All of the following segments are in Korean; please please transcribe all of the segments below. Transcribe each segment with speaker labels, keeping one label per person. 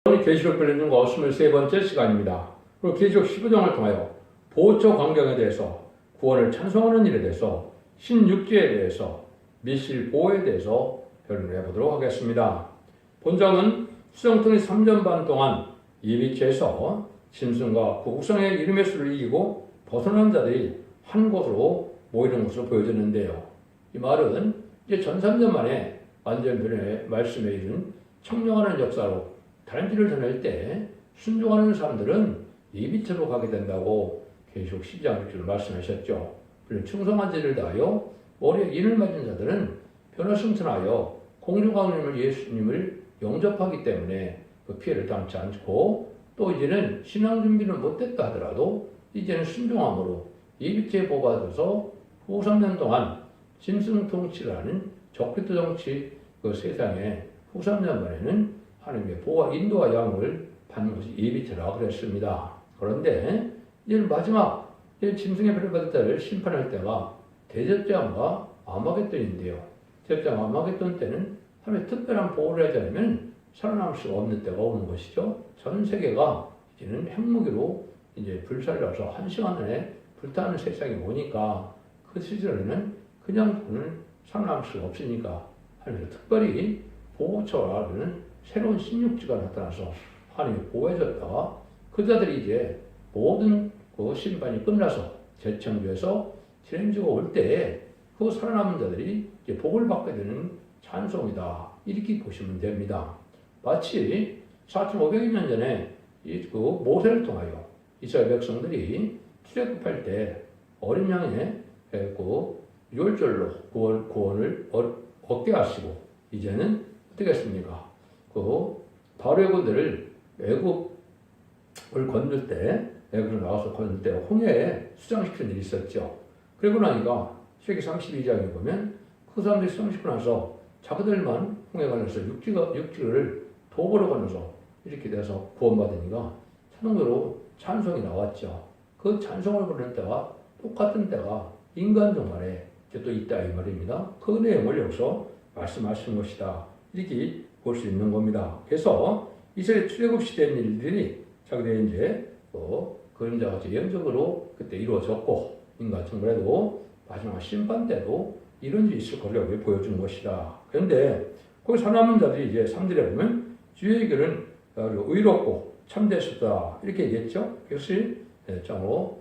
Speaker 1: 계시록 들리는 거 23번째 시간입니다. 그리고 계시록 15장을 통하여 보호처 광경에 대해서, 구원을 찬송하는 일에 대해서, 신육지에 대해서, 미실 보호에 대해서 변론을 해보도록 하겠습니다. 본장은 수정통이 3년 반 동안 이비치에서 짐승과 그 우상의 이름의 수를 이기고 벗어난 자들이 한 곳으로 모이는 것으로 보여졌는데요. 이 말은 이제 전 3년 만에 완전변의 말씀에 이른 청령하는 역사로 다른 길을 전할 때 순종하는 사람들은 이비트로 가게 된다고 계시록 12장 6절을 말씀하셨죠. 그리고 충성한 죄를 다하여 머리에 인을 맞은 자들은 변화승천하여 공중강림을 예수님을 영접하기 때문에 그 피해를 당치 않고, 또 이제는 신앙 준비는 못됐다 하더라도 이제는 순종함으로 이비트에 뽑아줘서 후 3년 동안 짐승 통치를 하는 적그리스도 정치 그 세상에 후 3년 만에는 하나님의 보호와 인도와 양을 받는 것이 이비트라 그랬습니다. 그런데 이제 마지막 짐승의 벌을 받을 자를 심판할 때가 대접장과 아마겟돈인데요. 대접장 아마겟돈 때는 하나님의 특별한 보호를 하지 않으면 살아남을 수가 없는 때가 오는 것이죠. 전 세계가 이제는 핵무기로 이제 불살려서 1시간 안에 불타는 세상이 오니까 그 시절에는 그냥 그는 살아남을 수가 없으니까 하나님의 특별히 보호처라는 새로운 신육지가 나타나서 하나님이 보호해줬다가 그 자들이 이제 모든 그 심판이 끝나서 재청주에서 진행주가 올 때에 그 살아남은 자들이 이제 복을 받게 되는 찬송이다, 이렇게 보시면 됩니다. 마치 4,500년 전에 그 모세를 통하여 이스라엘 백성들이 출애굽할 때 어린 양의 그 유월절로 구원을 얻게 하시고, 이제는 어떻게 했습니까? 그 바로의 군대를 애굽을 건널 때, 애굽을 나와서 건널 때 홍해에 수장시키는 일이 있었죠. 그리고 나니까 세기 32장에 보면 그 사람들이 수장시키고 나서 자기들만 홍해 건너서 육지를 도보로 건너서 이렇게 돼서 구원받으니까 자동으로 찬송이 나왔죠. 그 찬송을 부르는 때와 똑같은 때가 인간 종말에 또 있다, 이 말입니다. 그 내용을 여기서 말씀하시는 것이다, 이렇게 볼 수 있는 겁니다. 그래서 이스라엘 출애굽 시대의 일들이 자기들이 이제 그림자가 예언적으로 그때 이루어졌고, 인간 정말에도 마지막 심판 때도 이런 일이 있을 거라고 보여준 것이다. 그런데 거기 살아남은 자들이 이제 3절에 보면 주의 길은 의롭고 참되셨다, 이렇게 얘기했죠. 그것이 정으로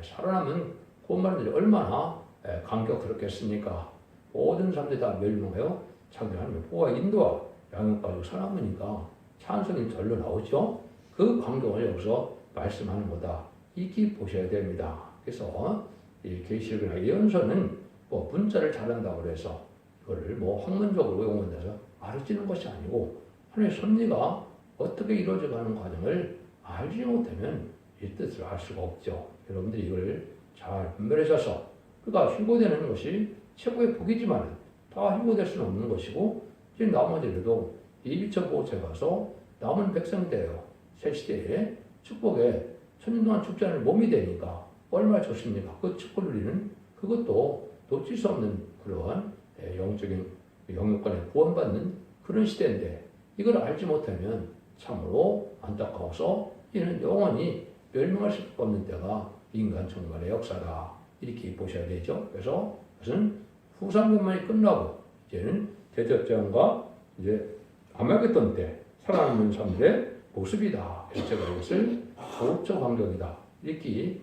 Speaker 1: 살아남은 구원받은 자들이 얼마나 감격스럽겠습니까? 모든 사람들이 다 멸망하여 자기들 하나님의 보호와 인도와 양육 가지고 살아남으니까 찬송이 절로 나오죠. 그 광경을 여기서 말씀하는 거다, 이렇게 보셔야 됩니다. 그래서 이 계시록이나 예언서는 문자를 잘한다고 해서 이거를 학문적으로 용언해서 알아지는 것이 아니고, 하나님의 섭리가 어떻게 이루어져가는 과정을 알지 못하면 이 뜻을 알 수가 없죠. 여러분들이 이걸 잘 분별하셔서, 그러니까 휴고되는 것이 최고의 복이지만 다 휴고될 수는 없는 것이고, 지금 나머지라도 이비처 보호처에 가서 남은 백성대요. 새 시대에 축복에 천년 동안 죽지 않을 몸이 되니까 얼마나 좋습니까? 그 축복 누리는 그것도 놓칠 수 없는 그러한 영적인 영역간에 구원받는 그런 시대인데, 이걸 알지 못하면 참으로 안타까워서 이는 영원히 멸망할 수밖에 없는 때가 인간 종말의 역사다, 이렇게 보셔야 되죠. 그래서 그것은 후 3년만이 끝나고 이제는 대접장과 이제 아마겟돈 때 살아남는 사람들의 모습이다. 그래서 제가 이것을 보호처 광경이다, 이렇게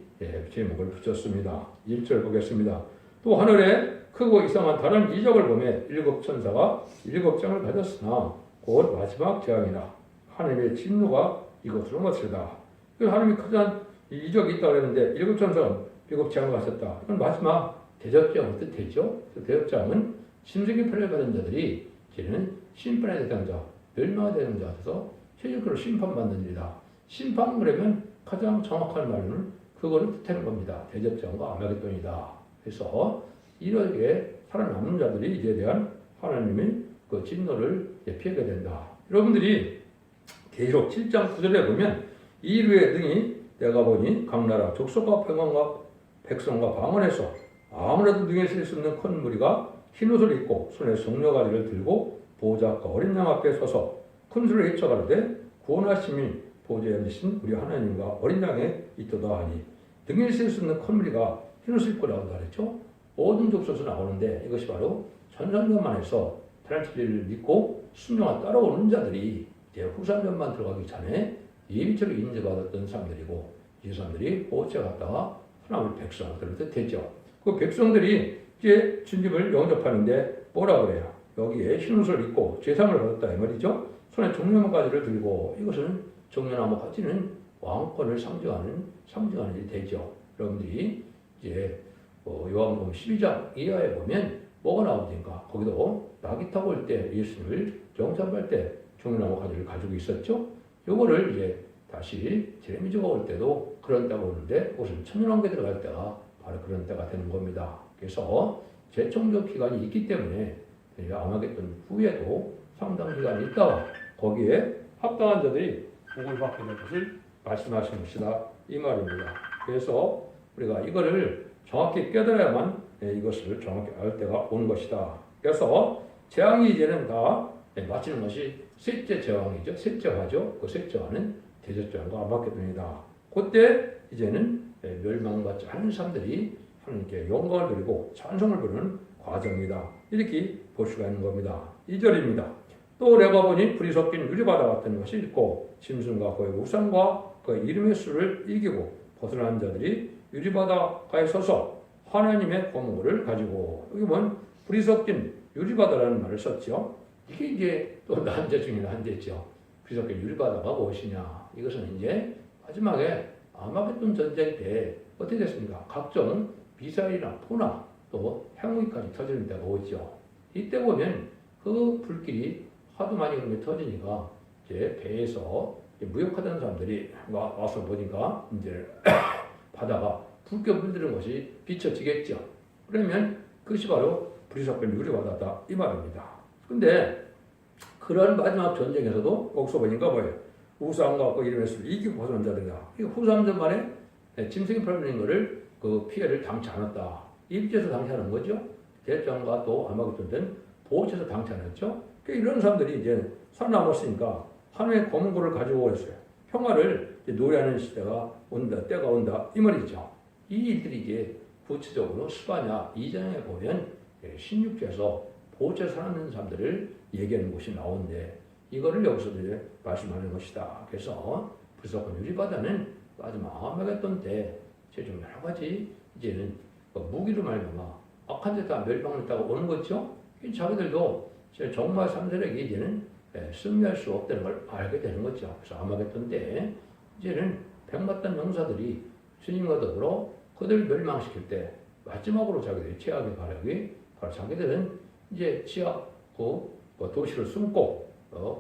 Speaker 1: 제목을 붙였습니다. 1절 보겠습니다. 또 하늘에 크고 이상한 다른 이적을 보며 7 천사가 7장을 가졌으나 곧 마지막 재앙이라 하나님의 진노가 이것으로 마치다. 하나님이 크단 이적이 있다고 했는데 7 천사가 7 재앙을 가졌다. 이건 마지막 대접장은 뜻되죠. 대접장은 짐승의 표를 받은 자들이 이제는 심판의 대상자, 멸망의 대상자에서 최종적으로 심판받는 일이다. 심판 그러면 가장 정확한 말로는 그거를 뜻하는 겁니다. 대접장과 아마겟돈이다. 그래서 이렇게 살아남는 자들이 이제 대한 하나님의 그 진노를 피하게 된다. 여러분들이 계시록 7장 9절에 보면 이루의 등이 내가 보니 각 나라 족속과 평원과 백성과 방언에서 아무래도 등에 쓸 수 없는 큰 무리가 흰 옷을 입고 손에 성녀가지를 들고 보호자 앞과 어린 양 앞에 서서 큰 소리를 외쳐 가로되 구원하심이 보좌에 앉으신 우리 하나님과 어린 양에 있도다 하니 등에 쓸 수 있는 콧물이가 흰옷을 입고 나온다 그랬죠. 모든 족속에서 나오는데 이것이 바로 천상천만에서 타락지를 믿고 순종하 따라오는 자들이 이제 후산전만 들어가기 전에 예비처럼 인정받았던 사람들이고 이 사람들이 보호체 갔다가 하나님의 백성들한테 되죠. 그 백성들이 이제 주님을 영접하는데 뭐라 그래요? 여기에 흰옷을 입고 제상을 받았다 이 말이죠. 손에 종려나무 가지를 들고 이것은 종려나무 가지는 왕권을 상징하는 일이 되죠. 여러분들이 이제 요한복음 12장 이하에 보면 뭐가 나오니까 거기도 나귀 타고 올 때 예수님을 영접할 때 종려나무 가지를 가지고 있었죠. 요거를 이제 다시 제레미야가 올 때도 그런 때가 오는데 그것은 천년왕국에 들어갈 때가 바로 그런 때가 되는 겁니다. 그래서 재청적 기간이 있기 때문에 아마겟돈 후에도 상당 기간이 있다가 거기에 합당한 자들이 복을 받게 될 것을 말씀하신 것이다 이 말입니다. 그래서 우리가 이거를 정확히 깨달아야만 이것을 정확히 알 때가 오는 것이다. 그래서 재앙이 이제는 다 마치는 것이 셋째 재앙이죠. 셋째 화죠. 그 셋째 화는 대접재앙과 아마겟돈이다. 그때 이제는 멸망받지 않은 사람들이 하나님께 영광을 드리고 찬송을 부르는 과정이다. 이렇게 볼 수가 있는 겁니다. 2절입니다. 또 내가 보니 불이 섞인 유리바다 같은 것이 있고 짐승과 그의 우상과 그의 이름의 수를 이기고 벗어난 자들이 유리바다가에 서서 하나님의 권고를 가지고 여기 보면 불이 섞인 유리바다라는 말을 썼죠. 이게 이제 또 난제 중에 난제죠. 불이 섞인 유리바다가 무엇이냐. 이것은 이제 마지막에 아마겟돈 전쟁 때 어떻게 됐습니까? 각종 미사일이나 포나 또 핵무기까지 터지는 데가 오죠. 이때 보면 그 불길이 하도 많이 그런 게 터지니까 이제 배에서 무역하던 사람들이 와서 보니까 이제 바다가 붉게 물드는 것이 비춰지겠죠. 그러면 그것이 바로 불이 섞인 유리바다다 이 말입니다. 근데 그런 마지막 전쟁에서도 거기서 보니까 뭐예요? 우상과 그 이름의 수를 이기고 벗어난 자들이다. 후삼전 만에 짐승이 팔리는 것을 그 피해를 당치 않았다. 입지에서 당치 않은 거죠. 대장과 또 아마겟돈 보호체에서 당치 않았죠. 이런 사람들이 이제 살아남았으니까 하나님의 권고를 가지고 했어요. 평화를 노래하는 시대가 온다, 때가 온다 이 말이죠. 이 일들이 이제 구체적으로 스바냐 2장에 보면 16절에서 보호체에서 살아남는 사람들을 얘기하는 곳이 나오는데 이거를 여기서 이제 말씀하는 것이다. 그래서 불쌍한 유리바다는 마지막 아마겟돈 때 최종 여러 가지 이제는 무기로 말미암아 악한 데 다 멸망했다고 오는 거죠. 자기들도 정말 3세력이 이제는 승리할 수 없다는 걸 알게 되는 거죠. 그래서 아마겟돈 때 이제는 백마탄 용사들이 주님과 더불어 그들을 멸망시킬 때 마지막으로 자기들이 최악의 가력이 바로 자기들은 이제 지하 그 도시를 숨고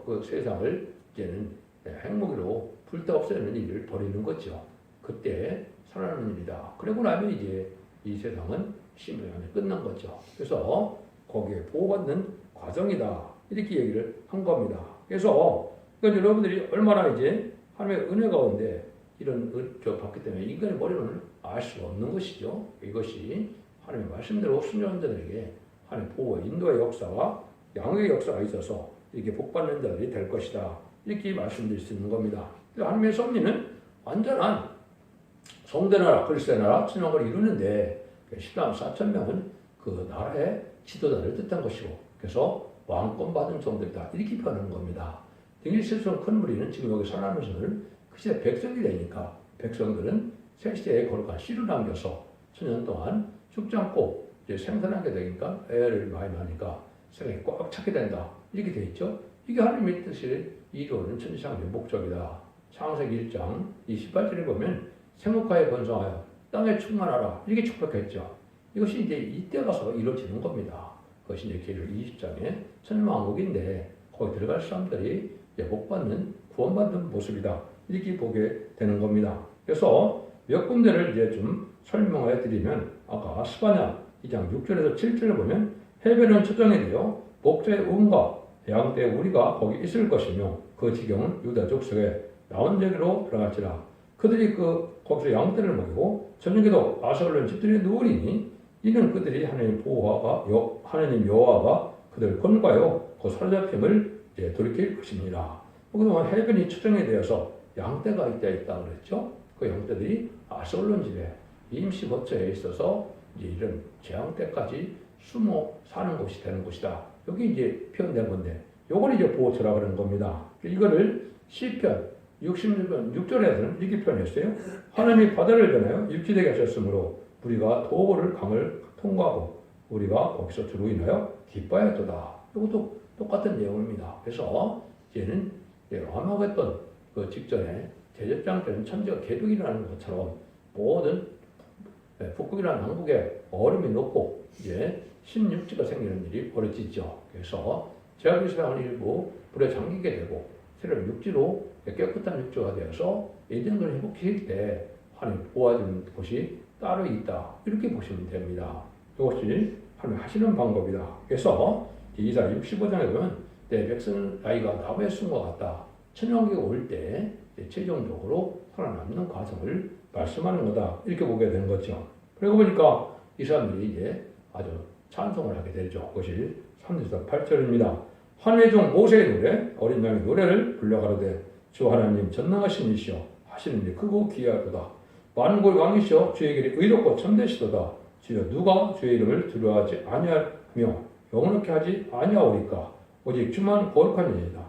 Speaker 1: 그 세상을 이제는 핵무기로 불타 없애는 일을 벌이는 거죠. 그때 살아나는 일이다. 그러고 나면 이제 이 세상은 심령이 끝난 거죠. 그래서 거기에 보호받는 과정이다. 이렇게 얘기를 한 겁니다. 그래서 그러니까 여러분들이 얼마나 이제 하나님의 은혜 가운데 이런 받기 때문에 인간의 머리로는 알 수가 없는 것이죠. 이것이 하나님의 말씀대로 순종한 자들에게 하나님의 보호, 인도의 역사와 양육의 역사가 있어서 이렇게 복받는 자들이 될 것이다. 이렇게 말씀드릴 수 있는 겁니다. 하나님의 섭리는 완전한 성대나라, 글쎄나라, 진영을 이루는데 10만 4천 명은 그 나라의 지도자를 뜻한 것이고 그래서 왕권 받은 종들이다. 이렇게 표현하는 겁니다. 등일 실수는 큰 무리는 지금 여기 살아남으서는 그 시대 백성이 되니까 백성들은 새 시대에 거룩한 씨를 남겨서 천년 동안 죽지 않고 이제 생산하게 되니까 애를 많이 낳으니까 생각이 꽉 차게 된다. 이렇게 돼 있죠. 이게 하나님의 뜻을 이루는 천지창조의 목적이다. 창세기 1장 28절에 보면 생육하에 번성하여 땅에 충만하라. 이렇게 축복했죠. 이것이 이제 이때 가서 이루어지는 겁니다. 그것이 이제 계시록 20장의 천년왕국인데 거기 들어갈 사람들이 복받는 구원받는 모습이다. 이렇게 보게 되는 겁니다. 그래서 몇 군데를 이제 좀 설명해 드리면 아까 스바냐 2장 6절에서 7절을 보면 해변은 초정이 되어 목자의 운과 양 때에 우리가 거기 있을 것이며 그 지경은 유다 족속에 나온 저기로 들어갈지라. 그들이 거기서 양떼를 먹이고 저녁에도 아사올른 집들이 누우리니 이는 그들이 하나님 여호와가 그들 권과요 그 사로잡힘을 돌이킬 것입니다. 그동안 해변이 추정이 되어서 양떼가 있다 그랬죠. 그 양떼들이 아솔론집에 임시 거처에 있어서 이제 이런 재앙때까지 숨어 사는 곳이 되는 곳이다. 여기 이제 표현된 건데, 요걸 이제 보호처라 그러는 겁니다. 이거를 시편 66편 6절에서는 이렇게 표현했어요. 하나님이 바다를 변하여 육지되게 하셨으므로 우리가 도고를 강을 통과하고 우리가 거기서 주로 인하여 기뻐하였도다. 이것도 똑같은 내용입니다. 그래서 이제는 아마겟돈 그 직전에 대접장 때는 천지가 개벽이 일어나는 것처럼 모든 북극이나 남극에 얼음이 녹고 이제 신육지가 생기는 일이 벌어지죠. 그래서 제약이스라는 일부 불에 잠기게 되고 새로운 육지로 깨끗한 육지가 되어서 에덴을 회복시킬 때 하나님 보호해주는 곳이 따로 있다. 이렇게 보시면 됩니다. 이것이 하나님 하시는 방법이다. 그래서 이사 65장에 보면 내 백성 나이가 나무에 쓴 것 같다. 천연기가 올 때 최종적으로 살아남는 과정을 말씀하는 거다. 이렇게 보게 되는 거죠. 그러고 보니까 이 사람들이 이제 아주 찬송을 하게 되죠. 그것이 3절에서 8절입니다. 하늘의 종 모세의 노래, 어린 양의 노래를 불러가로되 주 하나님 전능하신 이시여 하시는 일 크고 귀하도다. 만국의 왕이시여 주의 길이 의롭고 참되시도다. 주여 누가 주의 이름을 두려워하지 아니하며 영원하게 하지 아니하오리까. 오직 주만 거룩한 일이다.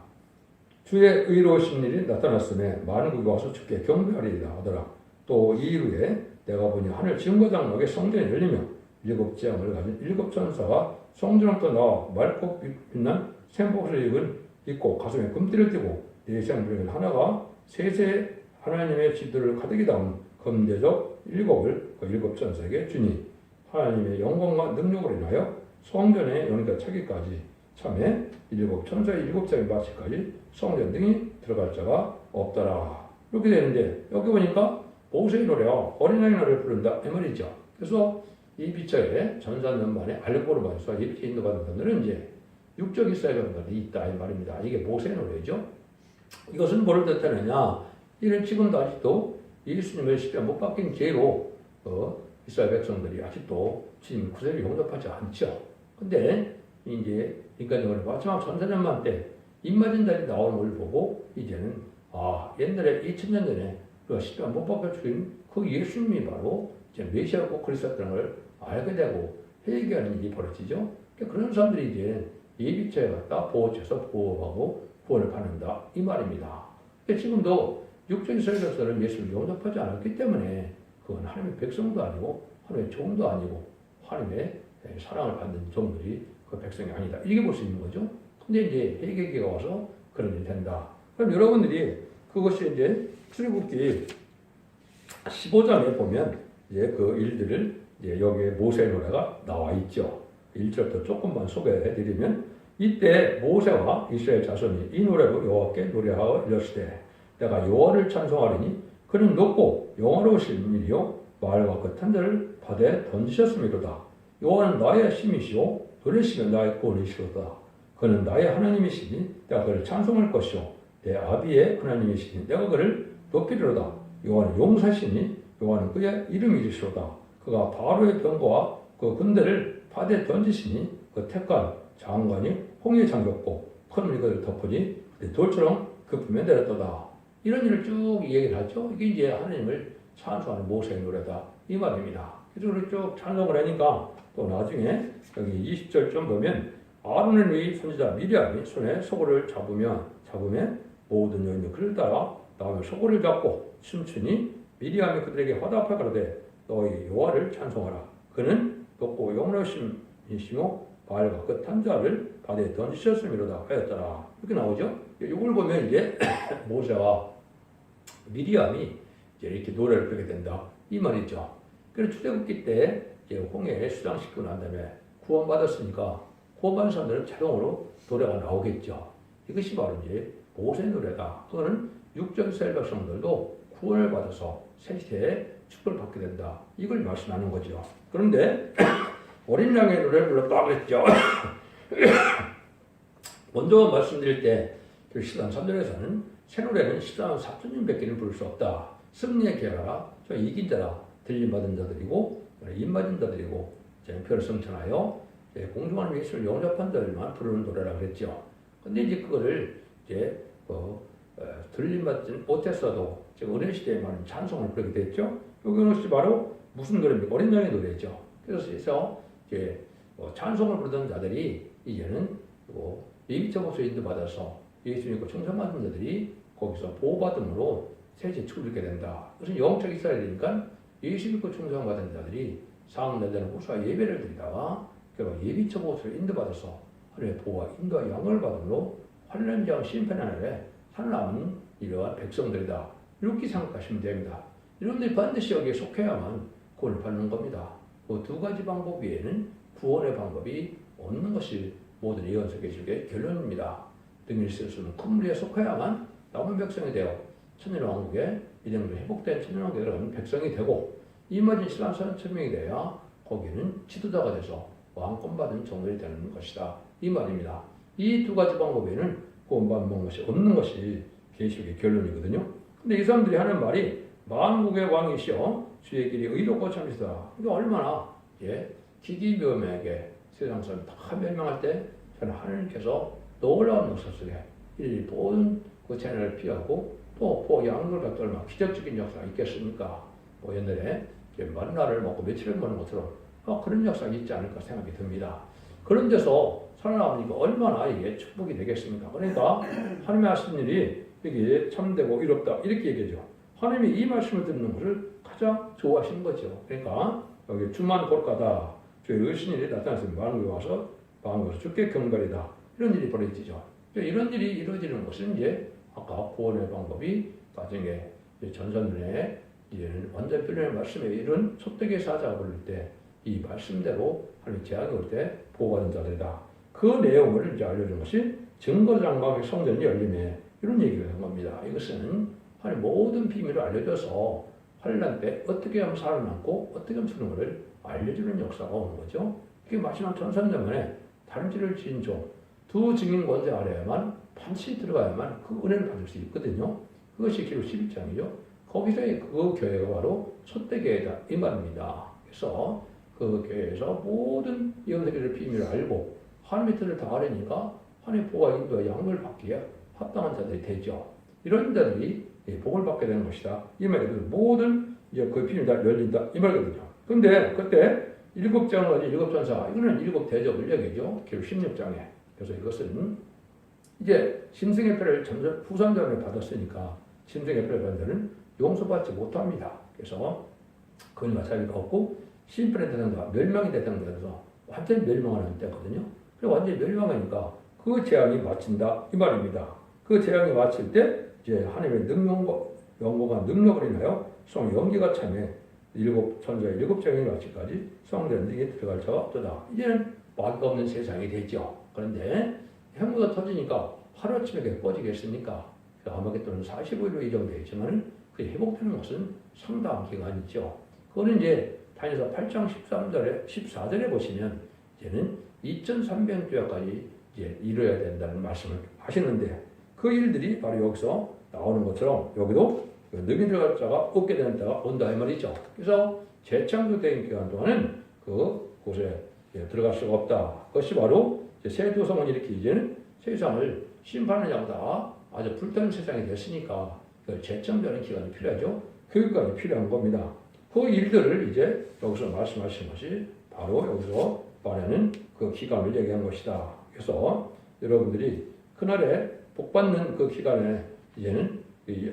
Speaker 1: 주의 의로우신 일이 나타났음에 만국이 와서 주께 경배하리이다 하더라. 또 이 이후에 내가 보니 하늘 지음과 장막에 성전이 열리며 일곱 지향을 가진 일곱 천사가 성전으로부터 나와 맑고 빛난 생복을 입고 가슴에 금띠를 띠고 네 생물을 하나가 세세 하나님의 지도를 가득히 담은 금대접 일곱을 그 일곱 천사에게 주니 하나님의 영광과 능력으로 인하여 성전에 연결 차기까지 참에 일곱 천사의 일곱 장의 마치까지 성전 등이 들어갈 자가 없더라. 이렇게 되는데 여기 보니까 모세의 노래와 어린양의 노래를 부른다 이 말이죠. 그래서 이 비처에 전산년만에 알고로 봐서 이 비처에 있는 분들은 이제 육적 이스라엘 분들이 있다 이 말입니다. 이게 모세의 노래죠. 이것은 뭐를 뜻하느냐? 이는 지금도 아직도 예수님의 십자가 못 박힌 죄로 이스라엘 백성들이 아직도 주님 구세를 용납하지 않죠. 근데 이제 인간적으로 마지막 전사년만 때 입맞은 자리 나오는 걸 보고 이제는 옛날에 2000년 전에 그 십자가 못 박혀 죽인 그 예수님이 바로 이제 메시아고 그리스도였다는 걸 알게 되고 회개하는 일이 벌어지죠. 그러니까 그런 사람들이 이제 예비처에 갖다 보호처에서 보호하고 구원을 받는다 이 말입니다. 그러니까 지금도 육적 이스라엘에서는 예수를 용납하지 않았기 때문에 그건 하나님의 백성도 아니고 하나님의 종도 아니고 하나님의 사랑을 받는 종들이 그 백성이 아니다. 이렇게 볼 수 있는 거죠. 근데 이제 회개기가 와서 그런 일이 된다. 그럼 여러분들이 그것이 이제 출애굽기 15장에 보면 이제 그 일들을 이제 여기에 모세의 노래가 나와 있죠. 1절부터 조금만 소개해 드리면 이때 모세와 이스라엘 자손이 이 노래로 여호와께 노래하여 이르시되 내가 여호와를 찬송하리니 그는 높고 영화로우신 일이요 말과 그 탄자를 바다에 던지셨음이로다. 여호와는 나의 힘이시오 노래시며 나의 구원이시로다. 그는 나의 하나님이시니 내가 그를 찬송할 것이요 내 아비의 하나님이시니 내가 그를 높이리로다. 여호와는 용사시니 여호와는 그의 이름이시로다. 그가 바로의 병거와 그 군대를 바다에 던지시니 그 택간 장관이 홍해에 잠겼고 큰 물이 그를 덮으니 돌처럼 급하며 내렸도다. 이런 일을 쭉 얘기를 하죠. 이게 이제 하나님을 찬송하는 모세의 노래다 이 말입니다. 그래서 우리 쭉 찬송을 하니까 또 나중에 여기 20절쯤 보면 아론의 누이 선지자 미리암이 손에 소고를 잡으면 모든 여인들 그를 따라 나오며 소고를 잡고 춤추니 미리암이 그들에게 화답하여 가로되 너희 여호와를 찬송하라. 그는 높고 영원하심이시며 바알과 그 탄자를 바다에 던지셨음이로다 하였더라. 이렇게 나오죠. 이걸 보면 이제 모세와 미리암이 이제 이렇게 노래를 부르게 된다 이 말이죠. 그래서 출애굽기 때 이제 홍해에 수장시키고 난 다음에 구원받았으니까 구원받은 사람들은 자동으로 노래가 나오겠죠. 이것이 바로 이제 모세의 노래다. 그거는 육적 이스라엘 백성들도 구원을 받아서 새시대에 축복을 받게 된다. 이걸 말씀하는 거죠. 그런데 어린 양의 노래를 불렀다고 했죠. 먼저 말씀드릴 때 13, 3절에서는 새 노래는 14만 4천년밖에는 부를 수 없다. 승리의 계라, 이긴 자라, 들림받은 자들이고 입맞은 자들이고 표를 성천하여 공중하는 예수를 영접한 자들만 부르는 노래라고 했죠. 근데 이제 그거를 이제 들림받지 못했어도 어린 시대에 많은 찬송을 부르게 됐죠. 이것이 바로 무슨 노래입니까? 어린 양의 노래죠. 그래서 이제 찬송을 부르던 자들이 이제는 예비처보서 인도받아서 예수님과 충성받은 자들이 거기서 보호받음으로 새 지축을 얻게 된다. 그래서 영적 이스라엘이니까 예수 믿고 충성받은 자들이 상날되는 후수와 예배를 드리다가 결국 예비처보서를 인도받아서 하나님의 보호와 인도와 양을 받음으로 환난장 심판의 날에 살아남은 이러한 백성들이다. 이렇게 생각하시면 됩니다. 여러분들이 반드시 여기에 속해야만 구원을 받는 겁니다. 그 두 가지 방법 외에는 구원의 방법이 없는 것이 모든 예언서 계시의 결론입니다. 등일 쓸 수는 큰 무리에 속해야만 남은 백성이 되어 천년왕국에 이름으로 회복된 천년왕국에 들어가는 백성이 되고 임하진 신랑사는 천명이 되어야 거기는 지도자가 돼서 왕권 받은 종들이 되는 것이다. 이 말입니다. 이 두 가지 방법에는 구원받는 것이 없는 것이 계시의 결론이거든요. 근데 이 사람들이 하는 말이 만국의 왕이시여 주의 길이 의롭고 참으시다. 이게 얼마나 기기묘명하게 세상 사람 다 멸망할 때 저는 하나님께서 놀라운 역사 속에 이 모든 그 재난을 피하고 또 양을 갖다 얼마나 기적적인 역사가 있겠습니까? 옛날에 만나를 먹고 며칠을 먹는 것처럼 그런 역사가 있지 않을까 생각이 듭니다. 그런 데서 살아남으니까 얼마나 이게 축복이 되겠습니까? 그러니까 하나님의 하신 일이 이게 참되고 이롭다 이렇게 얘기하죠. 하나님이 이 말씀을 듣는 것을 가장 좋아하시는 거죠. 그러니까 여기 주만 곧가다 주의 의신일이 나타났으면 만국에 와서 주께 경배리다 이런 일이 벌어지죠. 이런 일이 이루어지는 것은 이제 아까 구원의 방법이 나중에 전선문에 이제는 완전 필요한 말씀에 이런 소떡의 사자가 부를 때 이 말씀대로 하나님 제약이 올 때 보호받은 자들이다. 그 내용을 이제 알려준 것이 증거장막의 성전이 열림에 이런 얘기를 한 겁니다. 이것은 하나님 모든 비밀을 알려줘서 환난 때 어떻게 하면 살아남고 어떻게 하면 쓰는 것을 알려주는 역사가 오는 거죠. 그게 마지막 전산자만에 다름질을 지은 두 증인 권세 아래에만 반드시 들어가야만 그 은혜를 받을 수 있거든요. 그것이 기록 11장이죠. 거기서 그 교회가 바로 촛대교회다 이 말입니다. 그래서 그 교회에서 모든 예언들의 비밀을 알고 하나님의 뜻을 다 알으니까 하나님의 보호와 인도와 양을 받기에 합당한 자들이 되죠. 이런 자들이 복을 받게 되는 것이다. 이 말이거든요. 모든 그 비밀이 다 열린다. 이 말이거든요. 근데 그때 7장은 일곱 전사, 이거는 7 대접을 얘기죠. 기록 16장에. 그래서 이것은 이제 심승의 표를 후삼장에 받았으니까 심승의 표를 받은 자는 용서받지 못합니다. 그래서 그건 차이가 없고 심판의 대상자가 멸망이 대상자라서 완전히 멸망하는 때거든요. 그리고 완전히 멸망하니까 그 재앙이 마친다 이 말입니다. 그 재앙이 마칠 때 이제 하나님의 영광과 능력을 인하여 성 연기가 참에 7천사의 7장이 마치까지 성전 등에 들어갈 자가 없도다. 이제는 마귀가 없는 세상이 되죠. 그런데 핵무가 터지니까 하루아침에 꺼지겠습니까? 아마겟돈은 45일로 예정되어 있지만 그 회복되는 것은 상당한 기간이죠. 그거는 이제 다니엘서 8장 14절에 보시면 이제는 2300주야까지 이제 이루어야 된다는 말씀을 하시는데 그 일들이 바로 여기서 나오는 것처럼 여기도 능히 들어갈 자가 없게 되는 때가 온다 이 말이죠. 그래서 재창조된 기간 동안은 그곳에 들어갈 수가 없다. 그것이 바로 새 도성은 이렇게 이제는 세상을 심판하는 양다 아주 불타는 세상이 됐으니까 재창조하는 기간이 필요하죠. 그 기간이 필요한 겁니다. 그 일들을 이제 여기서 말씀하신 것이 바로 여기서 말하는 그 기간을 얘기한 것이다. 그래서 여러분들이 그날에 복받는 그 기간에 이제는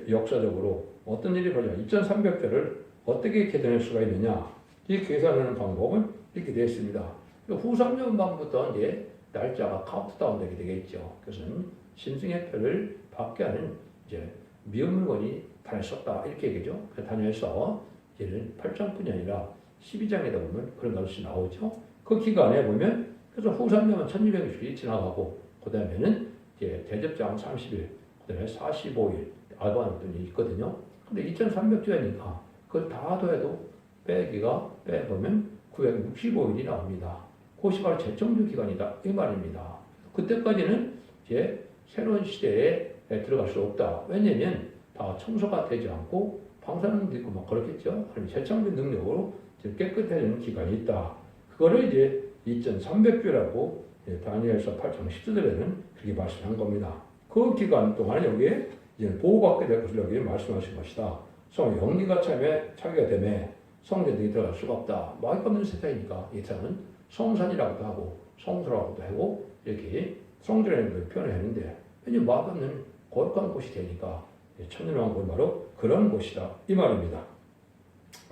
Speaker 1: 역사적으로 어떤 일이 벌어져 2300대를 어떻게 계산할 수가 있느냐 이 계산하는 방법은 이렇게 되어 있습니다. 후삼년반부터 이제 날짜가 카운트다운 되게 되겠죠. 그것은 신승의 표를 받게 하는 이제 미운 물건이 발했었다 이렇게 얘기죠. 다녀서 이제는 8장뿐이 아니라 12장에다 보면 그런 것이 나오죠. 그 기간에 보면 그래서 후삼년은 1260일이 지나가고 그 다음에는 이제 대접장 30일, 그 다음에 45일 알바하는 있거든요. 근데 2300주야니까 그걸 다 더해도 빼보면 965일이 나옵니다. 그것이 바로 재청주 기간이다 이 말입니다. 그때까지는 이제 새로운 시대에 들어갈 수 없다. 왜냐면 다 청소가 되지 않고 방사능도 있고 막 그렇겠죠. 그럼 재창조 능력으로 깨끗해지는 기간이 있다. 그거를 이제 2300주라고 다니엘서 8장 10절에는 그렇게 말씀한 겁니다. 그 기간 동안 여기에 이제 보호받게 될 것을 여기 말씀하신 것이다. 성 영리가 차게 되매 성전들이 들어갈 수가 없다. 막이 없는 세상이니까 이 세상은 성산이라고도 하고 성소라고도 하고 이렇게 성전이라는 표현을 했는데 왠지 막 없는 거룩한 곳이 되니까 천년왕국은 바로 그런 곳이다 이 말입니다.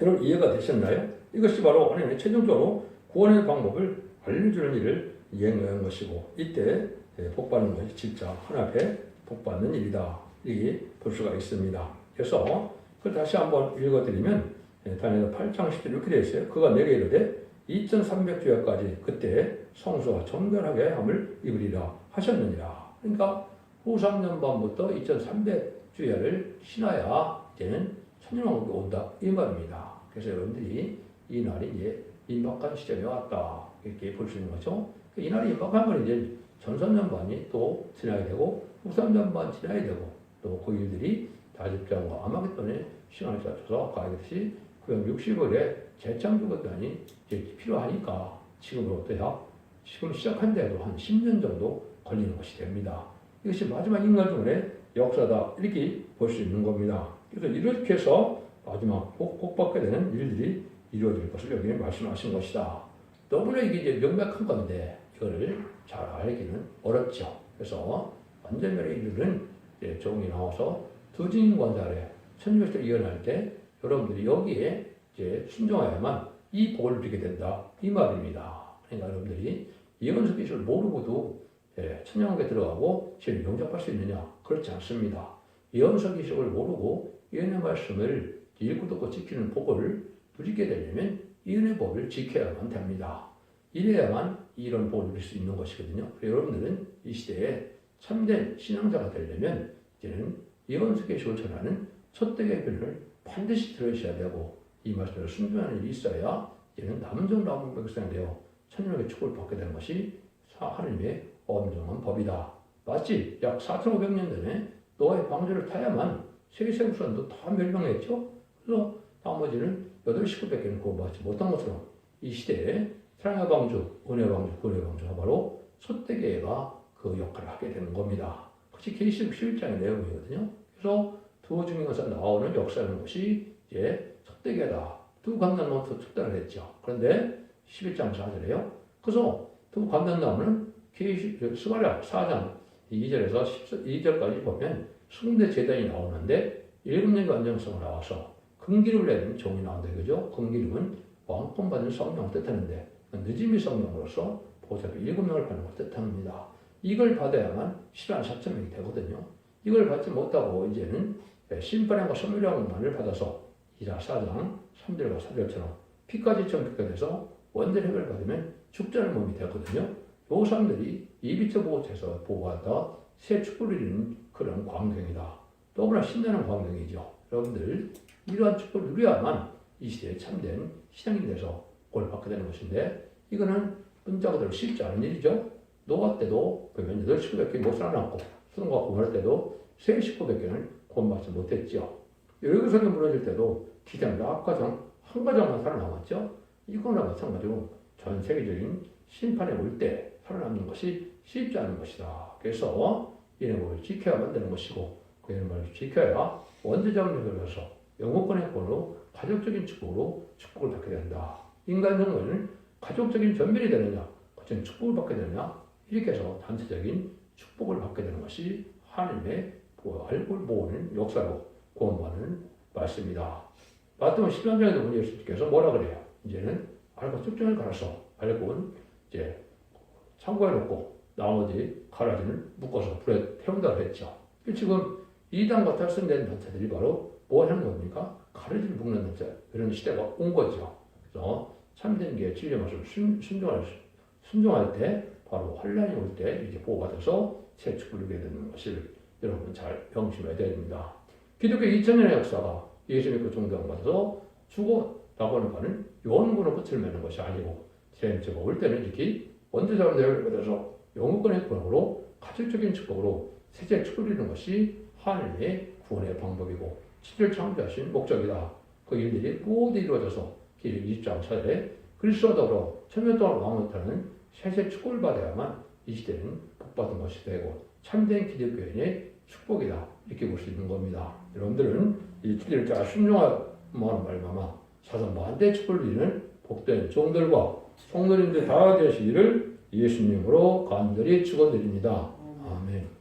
Speaker 1: 여러분 이해가 되셨나요? 이것이 바로 하나님의 최종적으로 구원의 방법을 알려주는 일을 이행한 것이고 이때 복받는 것이 진짜 하나님 앞에 복받는 일이다 이렇게 볼 수가 있습니다. 그래서 그걸 다시 한번 읽어드리면 다니엘 8장 10절 이렇게 되어 있어요. 그가 내게 이르되 2300주야까지 그때 성소가 정결하게 함을 입으리라 하셨느니라. 그러니까 후 3년 반부터 2300주야를 신어야 이제는 천년왕국이 온다 이 말입니다. 그래서 여러분들이 이 날이 이제 임박한 시점에 왔다 이렇게 볼 수 있는 거죠. 이 날이 임박한 건 이제 전 3년 반이 또 지나야 되고 후 3년 반 지나야 되고 또 그 일들이 다집장과 아마겟돈의 시간을 맞춰서 가야겠듯이 960월에 재창조건단이 이제 필요하니까 지금으로부터야 지금 시작한 데도 한 10년 정도 걸리는 것이 됩니다. 이것이 마지막 인간중의 역사다 이렇게 볼 수 있는 겁니다. 그래서 이렇게 해서 마지막 복받게 되는 일들이 이루어질 것을 여기 말씀하신 것이다. 너무나 이게 이제 명백한 건데 이거를 잘 알기는 어렵죠. 그래서 완전멸의 일들은 이제 종이 나와서 두 증인관자 아래 천주교를 이어날 때 여러분들이 여기에 이제 순종하야만 이 복을 누리게 된다 이 말입니다. 그러니까 여러분들이 예언서 기술을 모르고도 천년왕국에 들어가고 지금 영접할 수 있느냐? 그렇지 않습니다. 예언서 기술을 모르고 예언의 말씀을 읽고 듣고 지키는 복을 누리게 되려면 예언의 법을 지켜야만 됩니다. 이래야만 이런 복을 누릴 수 있는 것이거든요. 여러분들은 이 시대에 참된 신앙자가 되려면 이제는 예언서 기술을 전하는 첫대의 변을 반드시 들으셔야 되고 이 말씀을 순종하는 일이 있어야 이제는 남정라운 백성이 되어 천년의 축복을 받게 되는 것이 하나님의 엄정한 법이다. 마치 약 4,500년 전에 노아의 방주를 타야만 세계 생물선도 다 멸망했죠. 그래서 나머지는 8식구밖에 구원받지 못한 것처럼 이 시대에 사랑의 방주, 은혜의 방주, 구원의 방주가 바로 첫대계가 그 역할을 하게 되는 겁니다. 그것이 계시록 11장의 내용이거든요. 그래서 두 증인에서 나오는 역사라는 것이 이제 첫대계다. 두 감람나무도 숫자를 했죠. 그런데 11장 4절에요. 그래서 두 감람나무는 스가랴 4장 2절에서 12절까지 보면 숭대 제단이 나오는데 7년의 완전성을 나와서 금기름을 내는 종이 나온다. 그죠? 금기름은 왕권 받는 성령을 뜻하는데 늦음이 성령으로서 보살피 7명을 받는 걸 뜻합니다. 이걸 받아야만 14,000명이 되거든요. 이걸 받지 못하고 이제는 심판과 선물량만을 받아서 이자 4장 3절과 4절처럼 피까지 정피가 돼서 원죄 해결을 받으면 죽자는 몸이 되거든요. 요 사람들이 이비처 보호처에서 보호하다 새 축복을 이루는 그런 광경이다. 너무나 신나는 광경이죠. 여러분들 이러한 축복을 누려야만 이 시대에 참된 신앙이 돼서 복을 받게 되는 것인데 이거는 문자 그대로 쉽지 않은 일이죠. 노아 때도 보면 8식구밖에 못 살아남고 수능과 구원할 때도 3식구밖에는 구원받지 못했죠. 여기서는 무너질 때도 기장 낙가정 한 가정만 살아남았죠. 이거나 마찬가지로 전 세계적인 심판에 올 때 살아남는 것이 쉽지 않은 것이다. 그래서 이런 법을 지켜야만 되는 것이고 그 말을 지켜야 원죄자를 해결해서 영국권의 권으로 가족적인 축복으로 축복을 받게 된다. 인간 정도는 가족적인 전멸이 되느냐, 그전 축복을 받게 되느냐 이렇게 해서 단체적인 축복을 받게 되는 것이 하나님의 알고 모으는 역사로 구원받는 말씀이다. 마태복음 13장에도 보니 예수님께서 뭐라 그래요? 이제는 알고 쭉쭉을 갈아서 알고는 이제 창고에 놓고 나머지 가라지를 묶어서 불에 태운다고 했죠. 지금 이단과 탈선된 단체들이 바로 뭐 하는 겁니까? 가라지를 묶는 단체 이런 시대가 온 거죠. 그래서 참된 게 진리 말씀 순종할 때 바로 환란이 올 때 이렇게 보호받아서 새 축복을 누리게 되는 것을 여러분 잘 명심해야 됩니다. 기독교 2000년의 역사가 예수 믿고 종교받아서 죽어 나가는 가는 영원군으로 끝을 맺는 것이 아니고 제가 올 때는 이렇게 원죄자로 내려받아서 영원권의 구원으로 가족적인 축복으로 세계 축복을 이루는 것이 하나님의 구원의 방법이고 진리를 창조하신 목적이다. 그 일들이 모두 이루어져서 길 20장 4절에 그리스도와 더불어 천년 동안 왕노릇하는 세세 축복을 받아야만 이 시대는 복받은 것이 되고 참된 기독교인의 축복이다. 이렇게 볼 수 있는 겁니다. 여러분들은 이 주일자가 순종하는 말마마 사상 만대 축복을 누리는 복된 종들과 성도님들 다 되시기를 예수님으로 간절히 축원드립니다. 아멘.